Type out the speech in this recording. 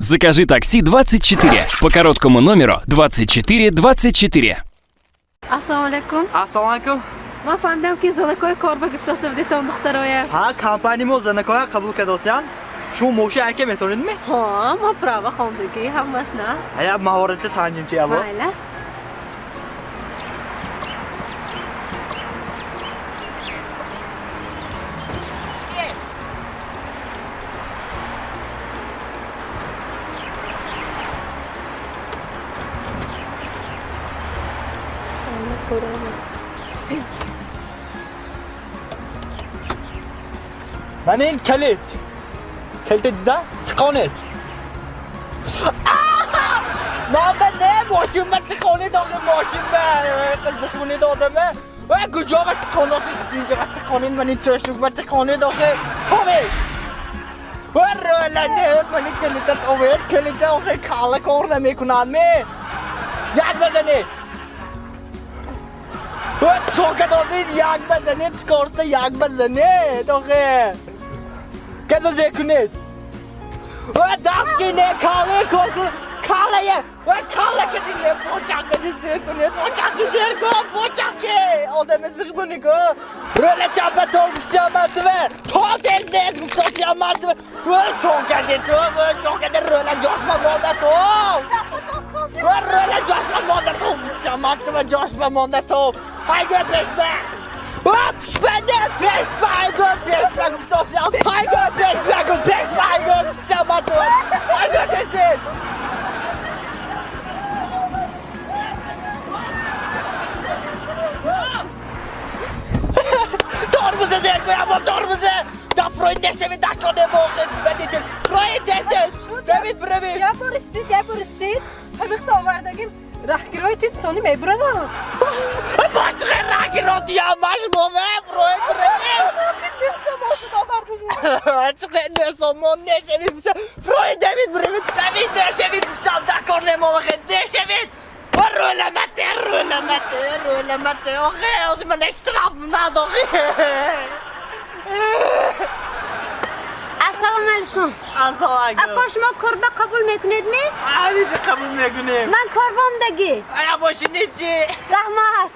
Закажи такси 24 по короткому номеру 2424. Assalomu alaykum. Assalomu alaykum. من فهمیدم که زنکای کار به گفته بدیتون دخترای. ها کمپانی ما زنکای قبول کردوسیان. شما موشه اگه میتونید می؟ ها ما پراوا خواندگی همش نه. هیا مهارت تنظیم چیه با؟ مایلش. من این کلید دیده؟ تکانید نه ماشین من تکانید آقا ماشین به زخونید آدمه کجا من تکانید اینجا من تکانید من این ترشوک من تکانید آقا تومی رولنه من این کلید آقا کالا کار نمیکنن می یک بزنید چوکت آزید یک بزنید سکارسته یک بزنید آقا کدو زیکنید دست کنید کاله کاله کدینه بوچاکی زیکنید بوچاکی آدم زیکنید روله چپه تو سیامتوه تو دل زید تو سیامتوه چوکت روله جاشما مانده تو روله جاشما مانده تو سیامتوه جاشما مانده تو هایگو پیش ترمزه زیر کنه اما ترمزه دا فروید نشوید دکانه موخست بدید فروید نشوید دوید بروید یا پرستید همیخت آوردگیم رهگیرای تید سانی میبرن ها باشه رهگیراتی همش مومه فروید بروید نیسا ماشد آوردگیم چقدر نیسا ما نشوید بسا فروید دوید بروید دوید نشوید بسا دکانه موخست نشوید رولمته آخه از من اشتراف ند آخه السلام علیکم السلام علیکم اکا شما کربه قبول میکنید می؟ همیشه قبول میکنیم من کاروامدگی ایا باشینید چی؟ رحمت